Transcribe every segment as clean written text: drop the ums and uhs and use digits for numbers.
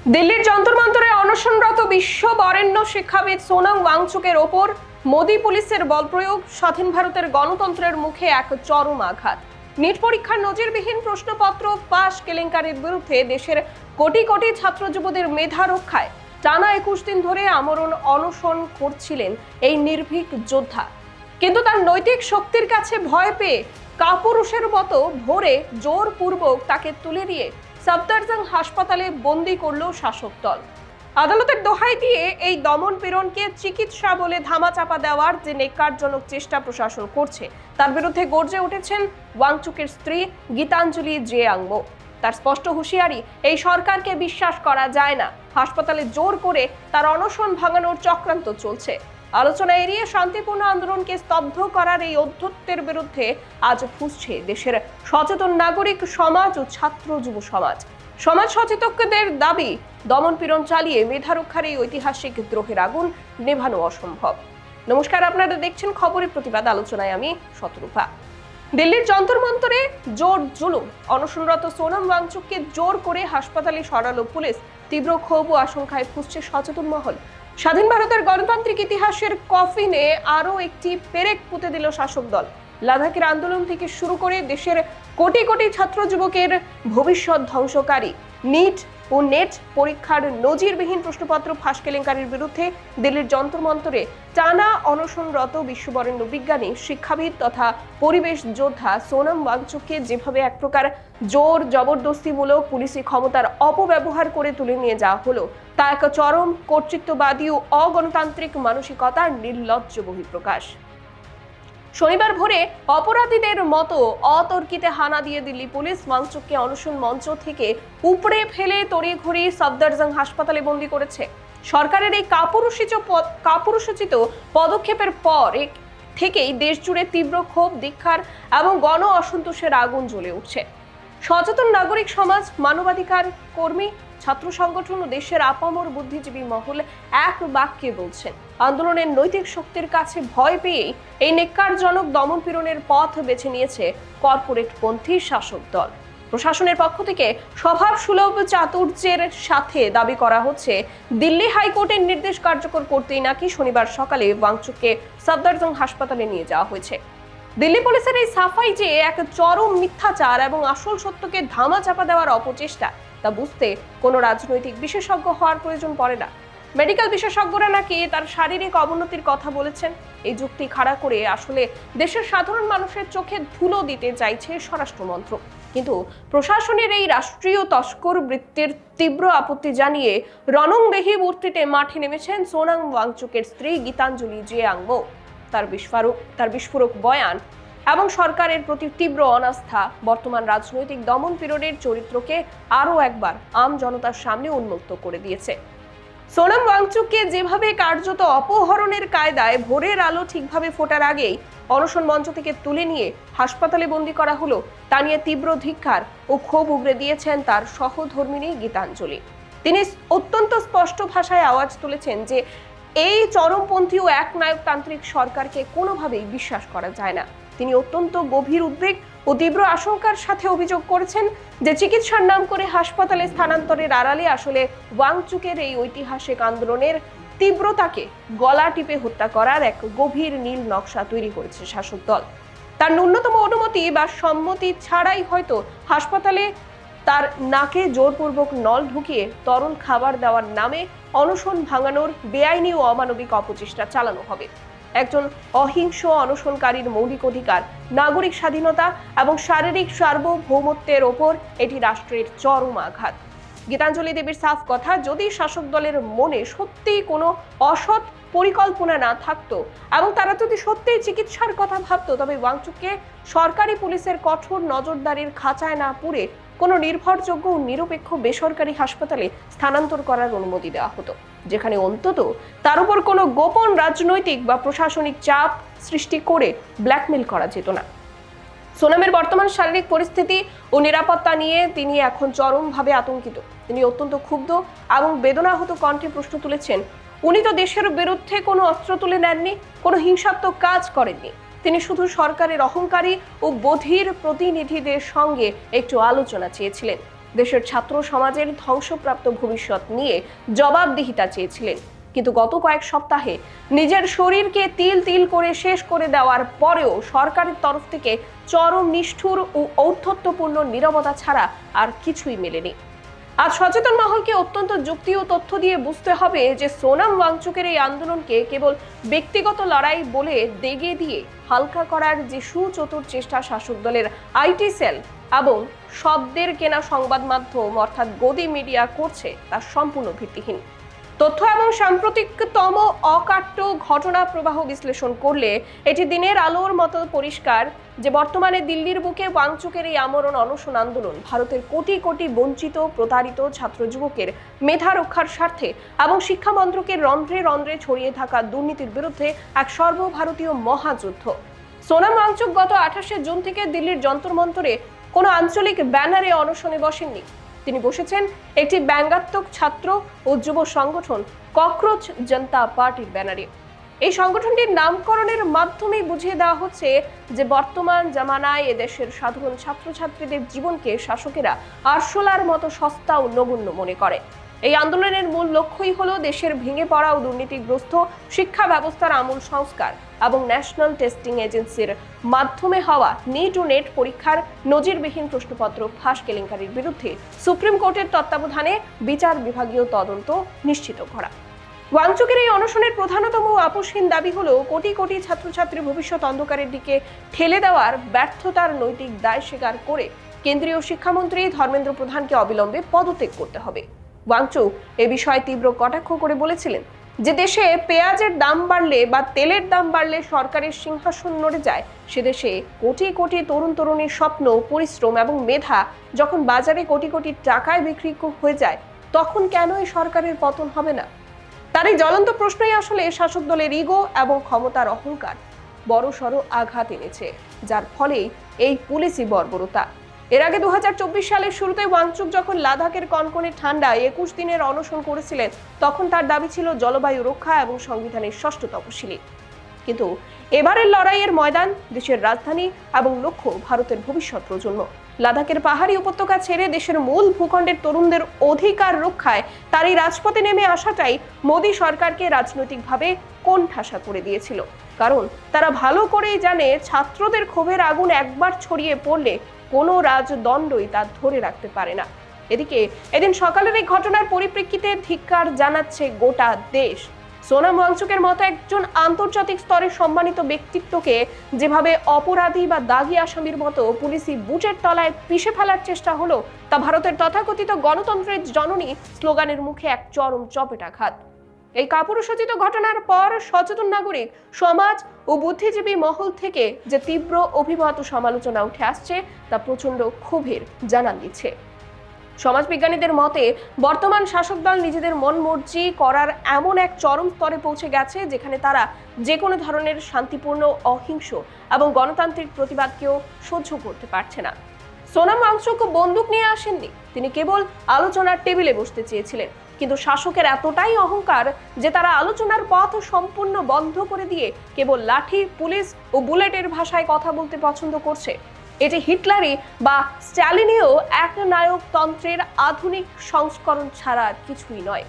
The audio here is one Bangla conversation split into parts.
দিল্লির যন্তর মন্তরে অনশনরত বিশ্ব বরেণ্য শিক্ষাবিদ সোনাম ওয়াংচুকের ওপর মোদী পুলিশের বলপ্রয়োগ স্বাধীন ভারতের গণতন্ত্রের মুখে এক চরম আঘাত। নিট পরীক্ষার নজিরবিহীন প্রশ্নপত্র ফাঁস কেলেঙ্কারির বিরুদ্ধে দেশের কোটি কোটি ছাত্র যুবদের মেধা রক্ষায় টানা ২১ দিন ধরে আমরণ অনশন করছিলেন এই নির্ভীক যোদ্ধা। কিন্তু তার নৈতিক শক্তির কাছে ভয় পেয়ে কাপুরুষের মতো ভোরে জোরপূর্বক তাকে তুলে নিয়ে সফদরজং হাসপাতালে বন্দী করল শাসক দল। আদালতের দোহাই দিয়ে এই দমন পীড়নকে চিকিৎসা বলে ধামাচাপা দেওয়ার যে নেকারজনক চেষ্টা প্রশাসন করছে তার বিরুদ্ধে গর্জে উঠেছেন ওয়াংচুকের স্ত্রী গীতাঞ্জলি জিয়াংমো। তার স্পষ্ট হুঁশিয়ারি, এই সরকারকে বিশ্বাস করা যায় না। হাসপাতালে জোর করে তার অনশন ভাঙানোর চক্রান্ত চলছে। আলোচনা এড়িয়ে শান্তিপূর্ণ আন্দোলনকে স্তব্ধ করার এই অধ্যত্বের বিরুদ্ধে আজ ফুঁসছে দেশের সচেতন নাগরিক সমাজ ও ছাত্র যুব সমাজ। সমাজ সচেতকদের দাবি, দমন পীড়ন চালিয়ে মেধা রক্ষার এই ঐতিহাসিক দ্রোহের আগুন নেভানো অসম্ভব। নমস্কার, আপনারা দেখছেন খবরের প্রতিবাদ। আলোচনায় আমি শতরূপা। দিল্লির যন্তর মন্তরে জোর জুলুম, অনশনরত সোনাম ওয়াংচুককে জোর করে হাসপাতালে সরালো পুলিশ। তীব্র ক্ষোভ ও আশঙ্কায় ফুঁসছে সচেতন মহল। স্বাধীন ভারতের গণতান্ত্রিক ইতিহাসের কফিনে আরও একটি পেরেক পুঁতে দিল শাসক দল। লাদাখের আন্দোলন থেকে শুরু করে দেশের কোটি কোটি ছাত্র যুবকের ভবিষ্যৎ ধ্বংসকারী নিট ও নেট পরীক্ষার নজিরবিহীন প্রশ্নপত্র ফাঁস কেলেঙ্কারির বিরুদ্ধে দিল্লির যন্তর মন্তরে টানা অনশনরত বিশ্ববরেণ্য বিজ্ঞানী, শিক্ষাবিদ তথা পরিবেশ যোদ্ধা সোনাম ওয়াংচুককে যেভাবে এক প্রকার জোর জবরদস্তিমূলক পুলিশি ক্ষমতার অপব্যবহার করে তুলে নিয়ে যাওয়া হলো, তা এক চরম কর্তৃত্ববাদী ও অগণতান্ত্রিক মানসিকতার নির্লজ্জ বহিঃপ্রকাশ। শনিবার ভোরে অপরাধীদের মতো অতর্কিতে হানা দিয়ে দিল্লি পুলিশ ওয়াংচুককে অনশন মঞ্চ থেকে উপড়ে ফেলে তড়িঘড়ি সফদরজং হাসপাতালে বন্দী করেছে। সরকারের এই কাপুরুষোচিত পদক্ষেপের পর থেকেই দেশ জুড়ে তীব্র ক্ষোভ, ধিক্কার এবং গণ অসন্তোষের আগুন জ্বলে উঠছে। সচেতন নাগরিক সমাজ, মানবাধিকার কর্মী, ছাত্র সংগঠন ও দেশের আপামর বুদ্ধিজীবী মহল এক বাক্যে বলছেন, আন্দোলনের নৈতিক শক্তির কাছে ভয় পেয়েই এই নেক্কারজনক দমন পীড়নের পথ বেছে নিয়েছে কর্পোরেটপন্থী শাসক দল। প্রশাসনের পক্ষ থেকে স্বভাব সুলভ চাতুর্যের সাথে দাবি করা হচ্ছে, দিল্লি হাইকোর্টের নির্দেশ কার্যকর করতেই নাকি শনিবার সকালে ওয়াংচুককে সফদরজং হাসপাতালে নিয়ে যাওয়া হয়েছে। দিল্লি পুলিশের এই সাফাই যে এক চরম মিথ্যাচার এবং আসল সত্যকে ধামাচাপা দেওয়ার অপচেষ্টা, তা বুঝতে কোনো রাজনৈতিক বিশেষজ্ঞ হওয়ার প্রয়োজন পড়ে না। মেডিকেল বিশেষজ্ঞরা নাকি তার শারীরিক অবনতির কথা বলেছেন। এই যুক্তি খাড়া করে আসলে দেশের সাধারণ মানুষের চোখে ধুলো দিতে চাইছে স্বরাষ্ট্র মন্ত্রক। কিন্তু প্রশাসনের এই রাষ্ট্রীয় তস্কর বৃত্তির তীব্র আপত্তি জানিয়ে রণংদেহী মূর্তিতে মাঠে নেমেছেন সোনাম ওয়াংচুকের স্ত্রী গীতাঞ্জলি জিয়াংমো। তার বিস্ফোরক বয়ান এবং সরকারের প্রতি তীব্র অনাস্থা বর্তমান রাজনৈতিক দমন পীড়নের চরিত্রকে আরও একবার আম জনতার সামনে উন্মুক্ত করে দিয়েছে। সোনাম ওয়াংচুককে যেভাবে কার্যত অপহরণের কায়দায় ভোরের আলো ঠিকভাবে ফোটার আগেই অনশন মঞ্চ থেকে তুলে নিয়ে হাসপাতালে বন্দী করা হলো, তা নিয়ে তীব্র ধিক্কার ও ক্ষোভ উগরে দিয়েছেন তার সহধর্মিণী গীতাঞ্জলি। তিনি অত্যন্ত স্পষ্ট ভাষায় আওয়াজ তুলেছেন যে এই চরমপন্থী ও একনায়কতান্ত্রিক সরকারকে কোনোভাবেই বিশ্বাস করা যায় না। তিনি অত্যন্ত গভীর উদ্বেগ ও তীব্র আশঙ্কার সাথে অভিযোগ করেছেন যে চিকিৎসার নাম করে হাসপাতালে স্থানান্তরের আড়ালে আসলে ওয়াংচুকের এই ঐতিহাসিক আন্দোলনের তীব্রতাকে গলা টিপে হত্যা করার এক গভীর নীল নকশা তৈরি করেছে শাসক দল। তার ন্যূনতম অনুমতি বা সম্মতি ছাড়াই হয়তো হাসপাতালে তার নাকে জোরপূর্বক নল ঢুকিয়ে তরল খাবার দেওয়ার নামে অনশন ভাঙানোর বেআইনি ও অমানবিক অপচেষ্টা চালানো হবে। একজন অহিংস অনশনকারীর মৌলিক অধিকার, নাগরিক স্বাধীনতা এবং শারীরিক সার্বভৌমত্বের ওপর এটি রাষ্ট্রের চরম আঘাত। গীতাঞ্জলি দেবীর সাফ কথা, যদি শাসক দলের মনে সত্যিই কোনো অসৎ পরিকল্পনা না থাকতো এবং তারা যদি সত্যিই চিকিৎসার কথা ভাবতো, তবে ওয়াংচুককে সরকারি পুলিশের কঠোর নজরদারির খাঁচায় না পুরে কোনো নির্ভরযোগ্য ও নিরপেক্ষ বেসরকারি হাসপাতালে স্থানান্তর করার অনুমতি দেওয়া হতো, যেখানে অন্তত তার উপর কোনো গোপন রাজনৈতিক বা প্রশাসনিক চাপ সৃষ্টি করে ব্ল্যাকমেল করা যেত না। সোনামের বর্তমান শারীরিক পরিস্থিতি ও নিরাপত্তা নিয়ে তিনি এখন চরমভাবে আতঙ্কিত। তিনি অত্যন্ত ক্ষুব্ধ এবং বেদনাহত কণ্ঠে প্রশ্ন তুলেছেন, উনি তো দেশের বিরুদ্ধে কোনো অস্ত্র তুলে নেননি, কোনো হিংসাত্মক কাজ করেননি। তিনি শুধু সরকারের অহংকারী ও বধির প্রতিনিধিদের সঙ্গে একটু আলোচনা চেয়েছিলেন। দেশের ছাত্র সমাজের ধ্বংসপ্রাপ্ত ভবিষ্যৎ নিয়ে জবাবদিহিতা চেয়েছিলেন। কিন্তু গত কয়েক সপ্তাহে নিজের শরীরকে তিল তিল করে শেষ করে দেওয়ার পরেও সরকারের তরফ থেকে চরম নিষ্ঠুর ও ঔদ্ধত্যপূর্ণ নীরবতা ছাড়া আর কিছুই মেলেনি। আজ সচেতন মহলকে অত্যন্ত যুক্তি ও তথ্য দিয়ে বুঝতে হবে যে সোনাম ওয়াংচুকের এই আন্দোলনকে কেবল ব্যক্তিগত লড়াই বলে দেগে দিয়ে হালকা করার যে সুচতুর চেষ্টা শাসক দলের আইটি সেল এবং শব্দের কেনা সংবাদ মাধ্যম অর্থাৎ গদি মিডিয়া করছে তা সম্পূর্ণ ভিত্তিহীন। তথ্য এবং সাম্প্রতিকতম অকাট্য ঘটনা প্রবাহ বিশ্লেষণ করলে এটি দিনের আলোর মতো পরিষ্কার যে বর্তমানে দিল্লির বুকে ওয়াংচুকের এই আমরণ অনশন আন্দোলন ভারতের কোটি কোটি বঞ্চিত প্রতারিত ছাত্র যুবকের মেধা রক্ষার স্বার্থে এবং শিক্ষা মন্ত্রকের রন্ধ্রে রন্ধ্রে ছড়িয়ে থাকা দুর্নীতির বিরুদ্ধে এক সর্বভারতীয় মহাযুদ্ধ। সোনাম ওয়াংচুক গত 28শে জুন থেকে দিল্লির যন্তর মন্তরে কোনো আঞ্চলিক ব্যানারে অনশনে বসেননি। তিনি বসেছেন একটি ব্যঙ্গাত্মক ছাত্র ও যুব সংগঠন ককরোচ জনতা পার্টির ব্যানারে। এই সংগঠনটির নামকরণের মাধ্যমে বুঝিয়ে দেওয়া হচ্ছে যে বর্তমান জামানায় এদেশের সাধারণ ছাত্রছাত্রীদের জীবনকে শাসকেরা আরশোলার মতো সস্তা ও নগণ্য মনে করে। এই আন্দোলনের মূল লক্ষ্যই হলো দেশের ভেঙে পড়া ও দুর্নীতিগ্রস্ত শিক্ষা ব্যবস্থার আমূল সংস্কার এবং ন্যাশনাল টেস্টিং এজেন্সির মাধ্যমে হওয়া নিট ও নেট পরীক্ষার নজিরবিহীন প্রশ্নপত্র ফাঁস কেলেঙ্কারির বিরুদ্ধে সুপ্রিম কোর্টের তত্ত্বাবধানে বিচার বিভাগীয় তদন্ত নিশ্চিত করা। ওয়াংচুকের এই অনশনের প্রধানতম আপসহীন দাবি হলো কোটি কোটি ছাত্রছাত্রীর ভবিষ্যৎ অন্ধকারের দিকে ঠেলে দেওয়ার ব্যর্থতার নৈতিক দায় স্বীকার করে কেন্দ্রীয় শিক্ষামন্ত্রী ধর্মেন্দ্র প্রধানকে অবিলম্বে পদত্যাগ করতে হবে। ওয়াংচুক এ বিষয়ে তীব্র কটাক্ষ করে বলেছিলেন যে দেশে পেঁয়াজের দাম বাড়লে বা তেলের দাম বাড়লে সরকারের সিংহাসন নড়ে যায়, সে দেশে কোটি কোটি তরুণ তরুণীর স্বপ্ন, পরিশ্রম এবং মেধা যখন বাজারে কোটি কোটি টাকায় বিক্রি হয়ে যায়, তখন কেন এই সরকারের পতন হবে না? তার এই জ্বলন্ত প্রশ্নই আসলে শাসক দলের ইগো এবং ক্ষমতার অহংকার বড়সড় আঘাত এনেছে, যার ফলেই এই পুলিশি বর্বরতা। এর আগে 2024 সালের শুরুতে ওয়াংচুক যখন লাদাখের কনকনে ঠান্ডায় 21 দিনের অনশন করেছিলেন, তখন তার দাবি ছিল জলবায়ু রক্ষা এবং সংবিধানের 6ষ্ঠ তপশিলি। কিন্তু এবারের লড়াইয়ের ময়দান দেশের রাজধানী এবং লক্ষ্য ভারতের ভবিষ্যৎ প্রজন্ম। লাদাখের পাহাড়ি উপত্যকা ছেড়ে দেশের মূল ভূখণ্ডের তরুণদের অধিকার রক্ষায় তার এই রাজপথে নেমে আসাটাই মোদী সরকারকে রাজনৈতিকভাবে কোণঠাসা করে দিয়েছিল। কারণ তারা ভালো করেই জানে ছাত্রদের ক্ষোভের আগুন একবার ছড়িয়ে পড়লে কোনো রাজদণ্ডই তা ধরে রাখতে পারে না। এদিকে এদিন সকালের এই ঘটনার পরিপ্রেক্ষিতে ধিক্কার জানাচ্ছে গোটা দেশ। সোনাম ওয়াংচুকের মতো একজন আন্তর্জাতিক স্তরে সম্মানিত ব্যক্তিত্বকে যেভাবে অপরাধী বা দাগী আসামির মতো পুলিশি বুটের তলায় পিষে ফেলার চেষ্টা হলো, তা ভারতের তথাকথিত গণতন্ত্রের জননী স্লোগানের মুখে এক চরম চপেটাঘাত। এই কাপুরুষোচিত ঘটনার পর সচেতন নাগরিক সমাজ ও বুদ্ধিজীবী মহল থেকে যে তীব্র অভিমত সমালোচনা উঠে আসছে তা প্রচন্ড ক্ষোভের জানান দিচ্ছে। সমাজবিজ্ঞানীদের মতে বর্তমান শাসক দল নিজেদের মন মর্জি করার এমন এক চরম স্তরে পৌঁছে গেছে যেখানে তারা যে কোনো ধরনের শান্তিপূর্ণ, অহিংস এবং গণতান্ত্রিক প্রতিবাদকেও সহ্য করতে পারছে না। সোনাম ওয়াংচুক বন্দুক নিয়ে আসেননি, তিনি কেবল আলোচনার টেবিলে বসতে চেয়েছিলেন। কিন্তু শাসকের এতটাই অহংকার যে তারা আলোচনার পথ সম্পূর্ণ বন্ধ করে দিয়ে কেবল লাঠি, পুলিশ ও বুলেটের ভাষায় কথা বলতে পছন্দ করছে। এটি হিটলারি বা স্ট্যালিনীয় একনায়কতন্ত্রের আধুনিক সংস্করণ ছাড়া কিছুই নয়।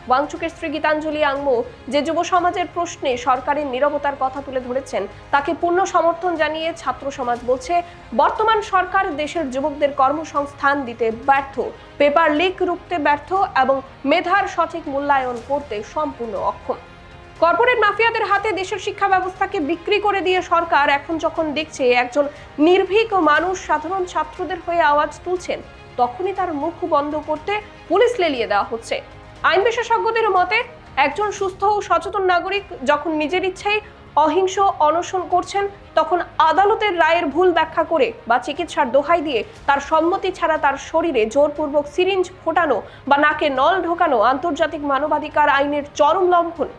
ওয়াংচুকের স্ত্রী গীতাঞ্জলি আংমো যে যুব সমাজের প্রশ্নে সরকারের নীরবতার কথা তুলে ধরেছেন, তাকে পূর্ণ সমর্থন জানিয়ে ছাত্র সমাজ বলছে বর্তমান সরকার দেশের যুবকদের কর্মসংস্থান দিতে ব্যর্থ, পেপার লিক রুখতে ব্যর্থ এবং মেধার সঠিক মূল্যায়ন করতে সম্পূর্ণ অক্ষম। কর্পোরেট মাফিয়াদের হাতে দেশের শিক্ষা ব্যবস্থাকে বিক্রি করে দিয়ে সরকার এখন যখন দেখছে একজন নির্ভীক মানুষ সাধারণ ছাত্রদের হয়ে আওয়াজ তুলছেন, তখনই তার মুখ বন্ধ করতে পুলিশ লেলিয়ে দেওয়া হচ্ছে। আইন বিশেষজ্ঞদের মতে একজন সুস্থ ও সচেতন নাগরিক যখন নিজের ইচ্ছায় অহিংস অনশন করছেন, তখন আদালতের রায়ের ভুল ব্যাখ্যা করে বা চিকিৎসার দোহাই দিয়ে তার সম্মতি ছাড়া তার শরীরে জোরপূর্বক সিরিঞ্জ ফোটানো বা নাকে নল ঢোকানো আন্তর্জাতিক মানবাধিকার আইনের চরম লঙ্ঘন।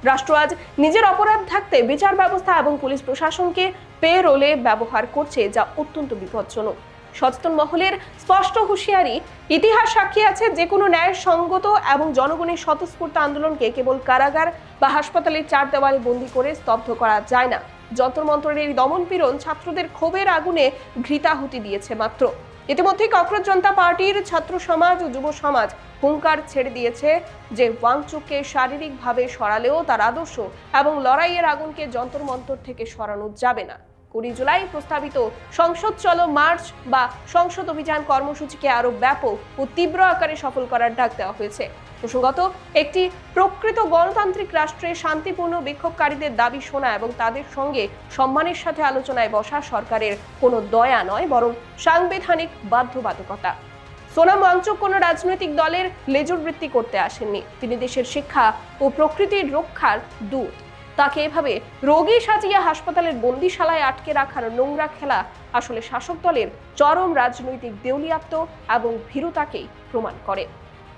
রাষ্ট্র আজ নিজের অপরাধ থাকতে বিচার ব্যবস্থা এবং পুলিশ প্রশাসনকে পে রোলে ব্যবহার করছে, যা অত্যন্ত বিপজ্জনক। সচেতন মহলের স্পষ্ট হুঁশিয়ারি, ইতিহাস সাক্ষী আছে যে কোনো ন্যায়সঙ্গত এবং জনগণের স্বতঃস্ফূর্ত আন্দোলনকে কেবল কারাগার বা হাসপাতালের 4 দেওয়ালে বন্দী করে স্তব্ধ করা যায় না। যন্ত্রমন্ত্রের এই দমনপীড়ন ছাত্রদের ক্ষোভের আগুনে ঘৃতাহুতি দিয়েছে মাত্র। ইতিমধ্যেই ককরোচ জনতা পার্টির ছাত্র সমাজ ও যুব সমাজ হুঙ্কার ছেড়ে দিয়েছে যে ওয়াংচুককে শারীরিকভাবে সরালেও তার আদর্শ এবং লড়াইয়ের আগুনকে যন্তর মন্তর থেকে সরানো যাবে না। 20 জুলাই প্রস্তাবিত সংসদ চলো মার্চ বা সংসদ অভিযান কর্মসূচিকে আরো ব্যাপক ও তীব্র আকারে সফল করার ডাক দেওয়া হয়েছে। প্রসঙ্গত, একটি প্রকৃত গণতান্ত্রিক রাষ্ট্রে শান্তিপূর্ণ বিক্ষোভকারীদের দাবি শোনা এবং তাদের সঙ্গে সম্মানের সাথে আলোচনায় বসা সরকারের কোনো দয়া নয়, বরং সাংবিধানিক বাধ্যবাধকতা। সোনাম ওয়াংচুক কোনো রাজনৈতিক দলের লেজুর বৃত্তি করতে আসেননি। তিনি দেশের শিক্ষা ও প্রকৃতির রক্ষার দূত। তাকে এভাবে রোগী সাজিয়ে হাসপাতালের বন্দিশালায় আটকে রাখার নোংরা খেলা আসলে শাসক দলের চরম রাজনৈতিক দেউলিয়াত্ব এবং ভীরুতাকেই প্রমাণ করে।